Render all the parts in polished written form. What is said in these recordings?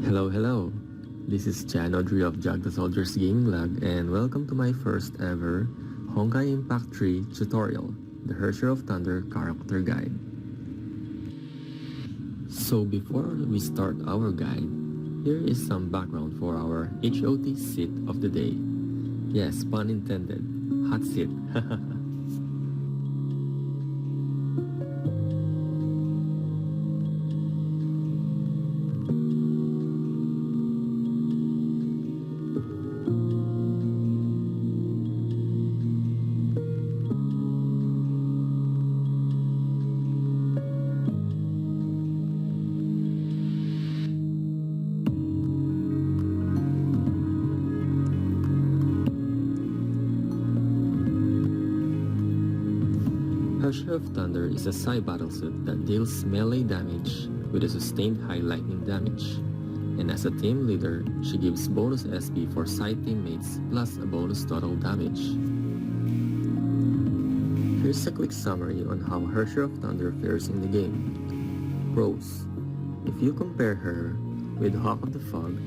Hello. This is Chan Audrey of Jag the Soldier's Gaming Log, and welcome to my first ever Honkai Impact 3 tutorial, the Herrscher of Thunder character guide. So before we start our guide, here is some background for our HOT seat of the day. Yes, pun intended, hot seat. Herrscher of Thunder is a Psi battlesuit that deals melee damage with a sustained high lightning damage. And as a team leader, she gives bonus SP for Psi teammates plus a bonus total damage. Here's a quick summary on how Herrscher of Thunder fares in the game. Pros: if you compare her with Hawk of the Fog,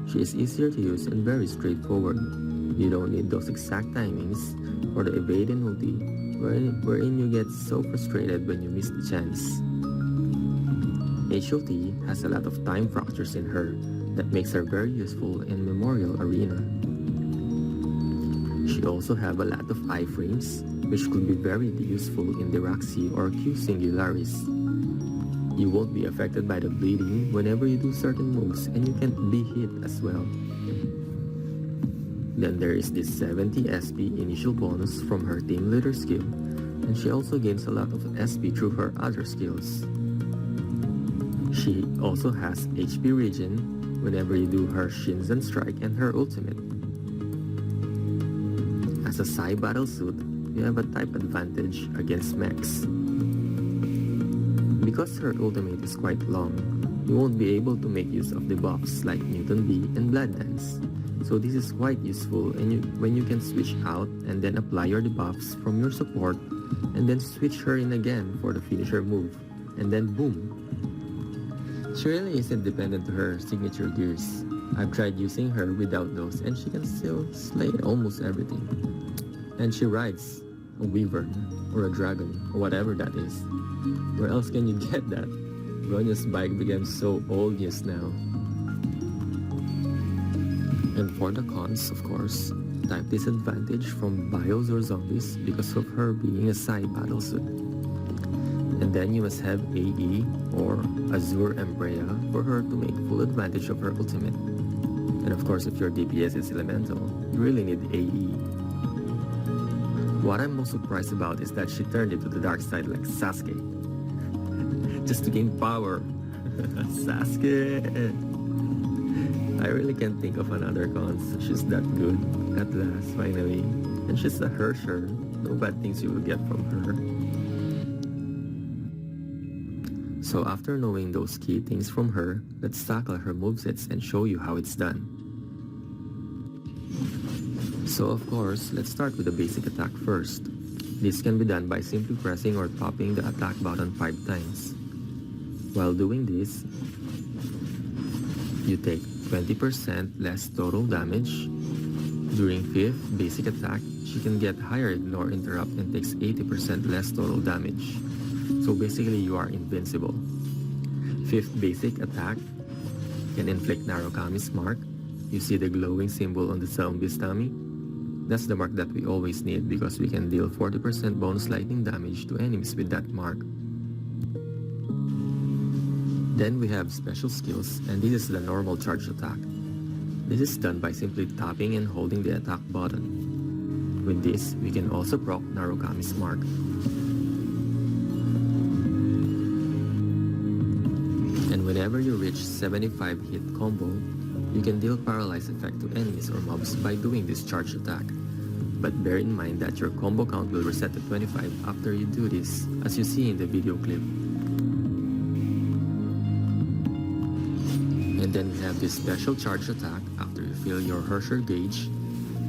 she is easier to use and very straightforward. You don't need those exact timings for the evade and ulti, wherein you get so frustrated when you miss the chance. HOT has a lot of time fractures in her that makes her very useful in Memorial Arena. She also have a lot of iframes, which could be very useful in the Roxy or Q Singularis. You won't be affected by the bleeding whenever you do certain moves, and you can be hit as well. Then there is this 70 SP initial bonus from her team leader skill, and she also gains a lot of SP through her other skills. She also has HP regen whenever you do her Shinzen Strike and her ultimate. As a Psi battlesuit, you have a type advantage against mechs. Because her ultimate is quite long, you won't be able to make use of the buffs like Mutant B and Blood Dance. So this is quite useful when you can switch out and then apply your debuffs from your support and then switch her in again for the finisher move, and then boom. She really isn't dependent to her signature gears. I've tried using her without those and she can still slay almost everything. And she rides a wyvern or a dragon or whatever that is. Where else can you get that? Ronya's bike became so old news now. And for the cons, of course, type disadvantage from bios or zombies because of her being a Psi battlesuit. And then you must have AE or Azure Embrea for her to make full advantage of her ultimate. And of course, if your DPS is elemental, you really need AE. What I'm most surprised about is that she turned into the dark side like Sasuke. Just to gain power. Sasuke! I really can't think of another cons. She's that good at last, finally. And she's a Herrscher. No bad things you will get from her. So after knowing those key things from her, let's tackle her movesets and show you how it's done. So of course, let's start with the basic attack first. This can be done by simply pressing or tapping the attack button 5 times. While doing this, you take 20% less total damage. During 5th basic attack, she can get higher ignore interrupt and takes 80% less total damage. So basically you are invincible. 5th basic attack can inflict Narukami's mark. You see the glowing symbol on the zombie's tummy? That's the mark that we always need because we can deal 40% bonus lightning damage to enemies with that mark. Then we have special skills, and this is the normal charge attack. This is done by simply tapping and holding the attack button. With this, we can also proc Narukami's mark. And whenever you reach 75 hit combo, you can deal paralyze effect to enemies or mobs by doing this charge attack. But bear in mind that your combo count will reset to 25 after you do this, as you see in the video clip. And then we have this special charge attack after you fill your Herrscher gauge,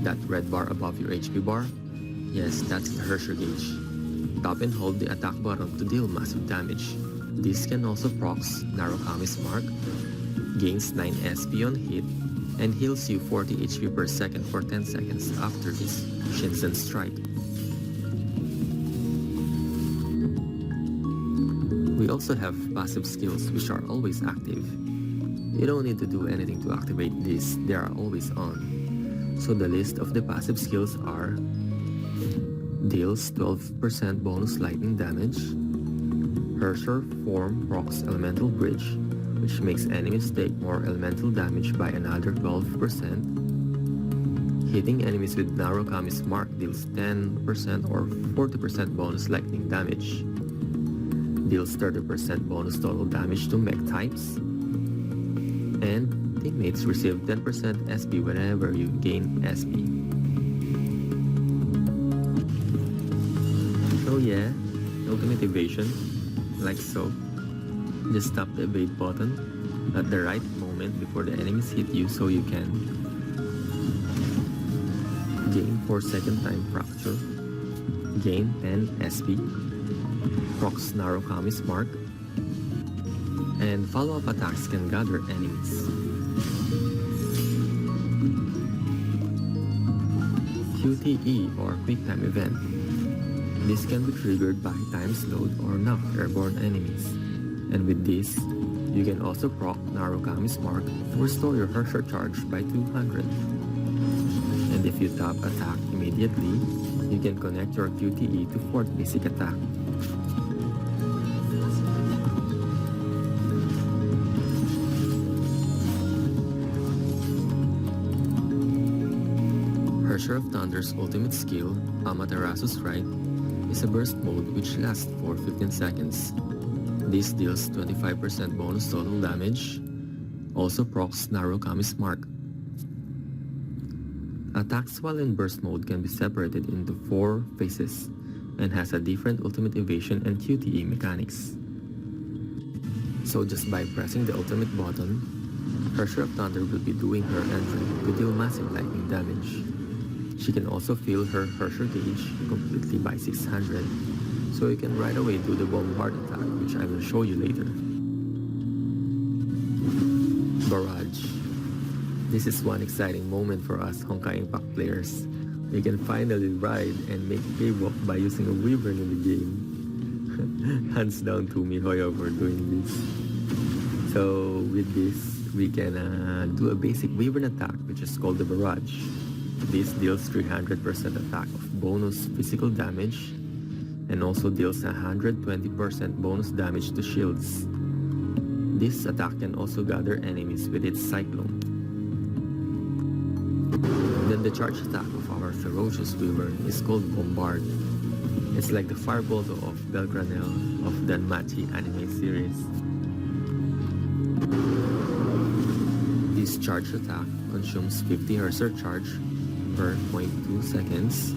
that red bar above your HP bar. Yes, that's the Herrscher gauge. Tap and hold the attack button to deal massive damage. This can also procs Narukami's Mark, gains 9 SP on hit, and heals you 40 HP per second for 10 seconds after this Shinsen strike. We also have passive skills which are always active. You don't need to do anything to activate these, they are always on. So the list of the passive skills are: deals 12% bonus lightning damage, Herrscher form procs elemental bridge, which makes enemies take more elemental damage by another 12%. Hitting enemies with Narukami's Mark deals 10% or 40% bonus lightning damage. Deals 30% bonus total damage to mech types. And teammates receive 10% SP whenever you gain SP. So yeah, ultimate evasion, like so. Just tap the evade button at the right moment before the enemies hit you so you can gain 4-second time fracture, gain 10 SP, procs Narukami's Mark, and follow-up attacks can gather enemies. QTE or Quick Time Event. This can be triggered by time slowed or knocked airborne enemies. And with this, you can also proc Narukami's Mark to restore your Herrscher charge by 200. And if you tap attack immediately, you can connect your QTE to 4th basic attack. Herrscher of Thunder's ultimate skill, Amaterasu's Right, is a burst mode which lasts for 15 seconds. This deals 25% bonus total damage, also procs Narukami's Mark. Attacks while in burst mode can be separated into 4 phases and has a different ultimate evasion and QTE mechanics. So just by pressing the ultimate button, Herrscher of Thunder will be doing her entry to deal massive lightning damage. She can also fill her Herrscher gauge completely by 600. So you can right away do the bombard attack, which I will show you later. Barrage. This is one exciting moment for us Honkai Impact players. We can finally ride and make cakewalk by using a wyvern in the game. Hands down to MiHoYo for doing this. So with this, we can do a basic wyvern attack, which is called the Barrage. This deals 300% attack of bonus physical damage and also deals 120% bonus damage to shields. This attack can also gather enemies with its Cyclone. Then the charge attack of our ferocious wyvern is called Bombard. It's like the Firebolt of Belgranel of Danmachi anime series. This charge attack consumes 50 Herrscher charge per 0.2 seconds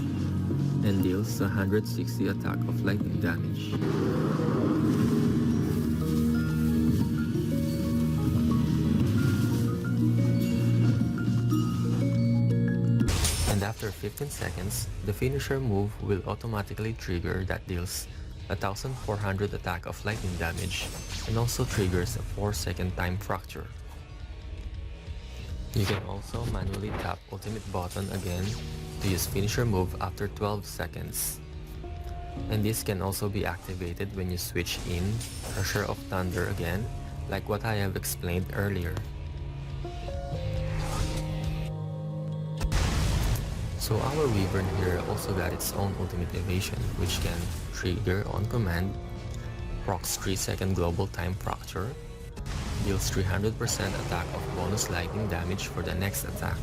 and deals 160 attack of lightning damage. And after 15 seconds, the finisher move will automatically trigger that deals 1400 attack of lightning damage and also triggers a 4-second time fracture. You can also manually tap ultimate button again to use finisher move after 12 seconds. And this can also be activated when you switch in Herrscher of Thunder again, like what I have explained earlier. So our wyvern here also got its own ultimate evasion, which can trigger on command, procs 3-second global time fracture, deals 300% attack of bonus lightning damage for the next attack.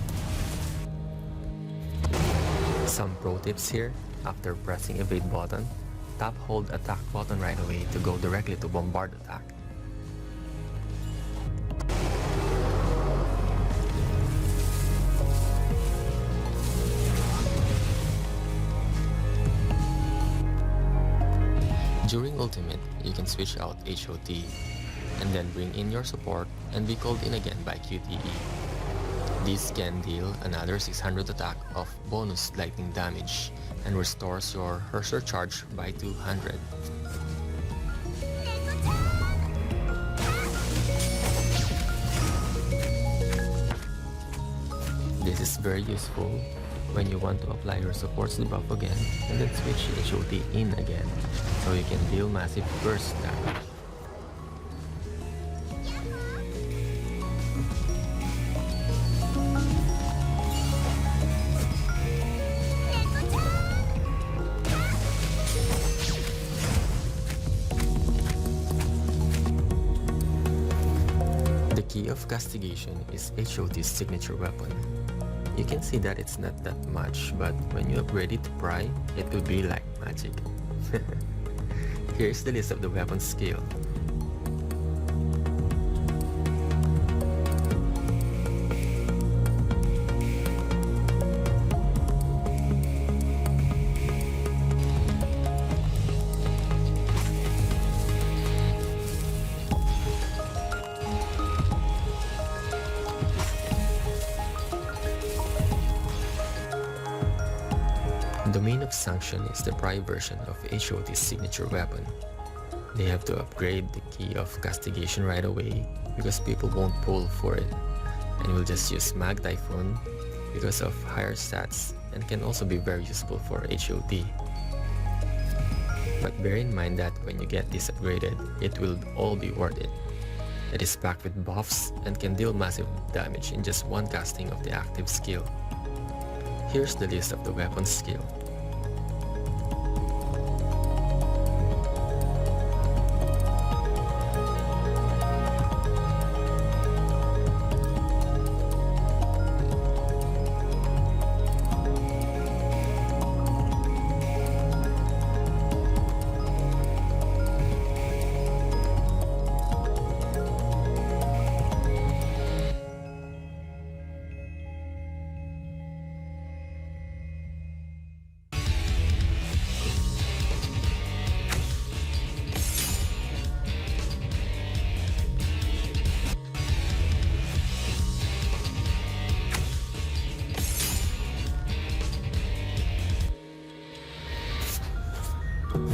Some pro tips here: after pressing evade button, tap hold attack button right away to go directly to bombard attack. During ultimate, you can switch out HOT and then bring in your support and be called in again by QTE. This can deal another 600 attack of bonus lightning damage and restores your Herrscher charge by 200. very useful when you want to apply your supports debuff again and then switch HOT in again, so you can deal massive burst damage. The key of castigation is HOT's signature weapon. You can see that it's not that much, but when you upgrade it to Pry, it will be like magic. Here's the list of the weapon skill. The main of Sanction is the Pry version of HOT's signature weapon. They have to upgrade the key of castigation right away because people won't pull for it, and will just use Mag Typhoon because of higher stats and can also be very useful for HOT. But bear in mind that when you get this upgraded, it will all be worth it. It is packed with buffs and can deal massive damage in just one casting of the active skill. Here's the list of the weapon skill.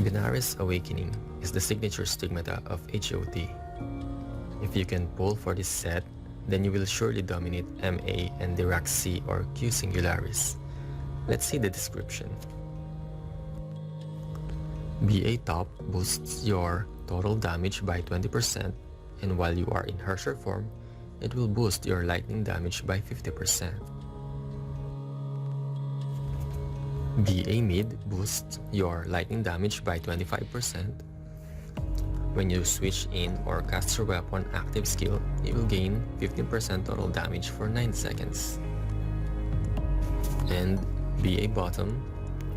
Benares Awakening is the signature stigmata of HOT. If you can pull for this set, then you will surely dominate MA and Dirac C or Q Singularis. Let's see the description. BA Top boosts your total damage by 20%, and while you are in Herrscher form, it will boost your lightning damage by 50%. BA Mid boosts your lightning damage by 25%. When you switch in or cast your weapon active skill, you will gain 15% total damage for 9 seconds. And BA Bottom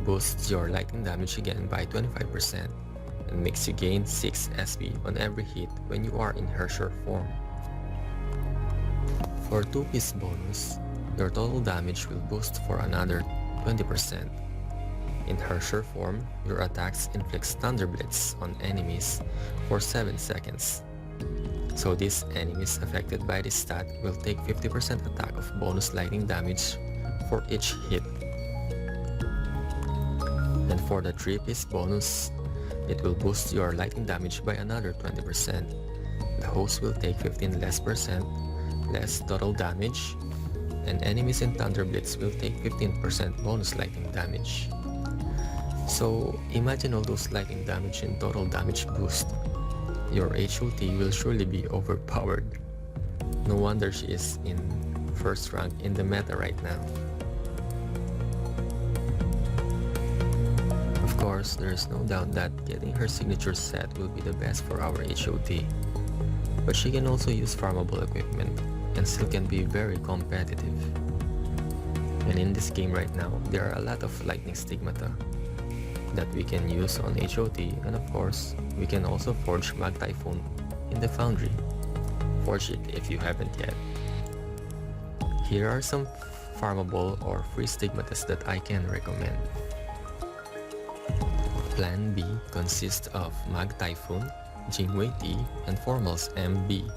boosts your lightning damage again by 25% and makes you gain 6 SP on every hit when you are in Herrscher form. For 2-piece bonus, your total damage will boost for another 20%. In Herrscher form, your attacks inflict Thunder Blitz on enemies for 7 seconds. So these enemies affected by this stat will take 50% attack of bonus lightning damage for each hit. And for the 3-piece bonus, it will boost your lightning damage by another 20%. The host will take 15% less total damage, and enemies in Thunder Blitz will take 15% bonus lightning damage. So imagine all those lightning damage and total damage boost. Your HOT will surely be overpowered. No wonder she is in first rank in the meta right now. Of course, there is no doubt that getting her signature set will be the best for our HOT. But she can also use farmable equipment and still can be very competitive. And in this game right now, there are a lot of lightning stigmata that we can use on HOT, and of course, we can also forge Mag Typhoon in the foundry. Forge it if you haven't yet. Here are some farmable or free stigmatas that I can recommend. Plan B consists of Mag Typhoon, Jingwei T, and Formals MB.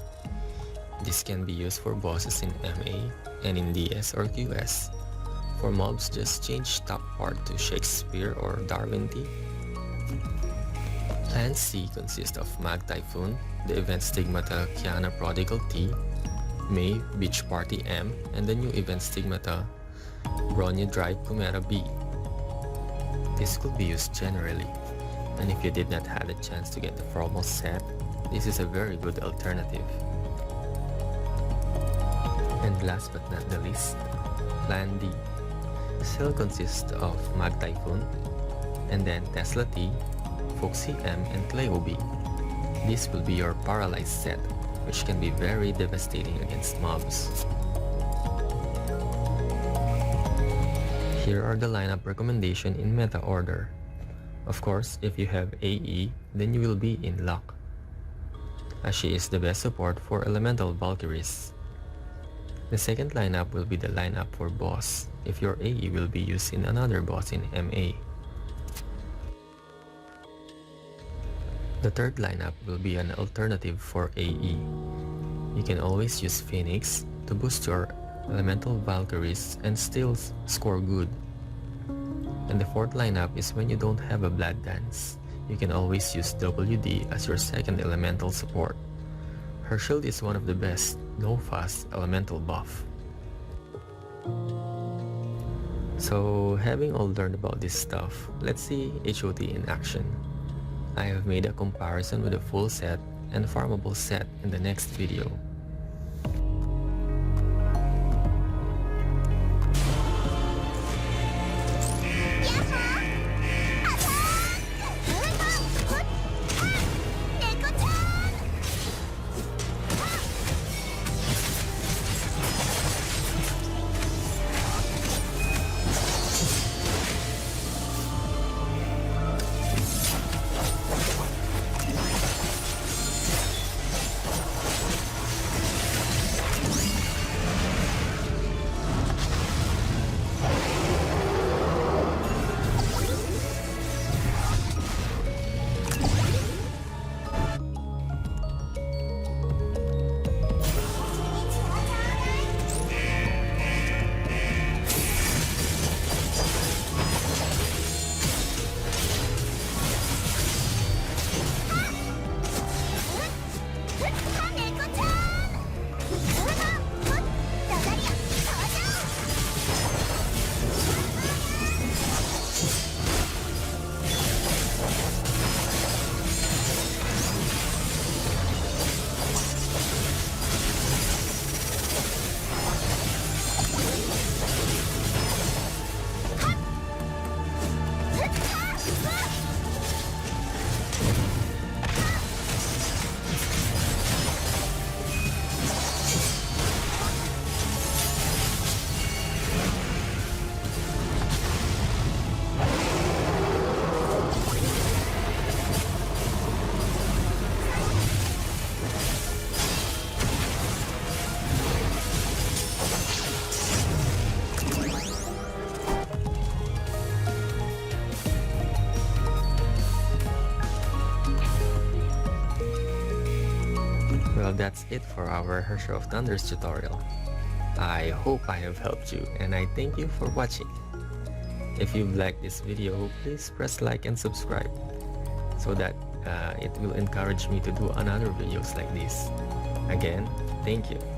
This can be used for bosses in MA and in DS or QS. For mobs, just change top part to Shakespeare or Darwin T. Plan C consists of Mag Typhoon, the event stigmata Kiana Prodigal T, May Beach Party M, and the new event stigmata Bronyu Drive Kumera B. This could be used generally, and if you did not have a chance to get the formal set, this is a very good alternative. And last but not the least, Plan D. Still consists of Mag Typhoon, and then Tesla T, Foxy M, and Cleo B. This will be your paralyzed set, which can be very devastating against mobs. Here are the lineup recommendation in meta order. Of course, if you have AE, then you will be in luck, as she is the best support for elemental Valkyries. The second lineup will be the lineup for boss, if your AE will be used in another boss in MA. The third lineup will be an alternative for AE. You can always use Phoenix to boost your elemental Valkyries and still score good. And the fourth lineup is when you don't have a Blood Dance. You can always use WD as your second elemental support. Herrscher is one of the best, no fast elemental buff. So having all learned about this stuff, let's see HOT in action. I have made a comparison with a full set and farmable set in the next video. Well, that's it for our Herrscher of Thunder's tutorial. I hope I have helped you, and I thank you for watching. If you've liked this video, please press like and subscribe so that it will encourage me to do another videos like this. Again, thank you.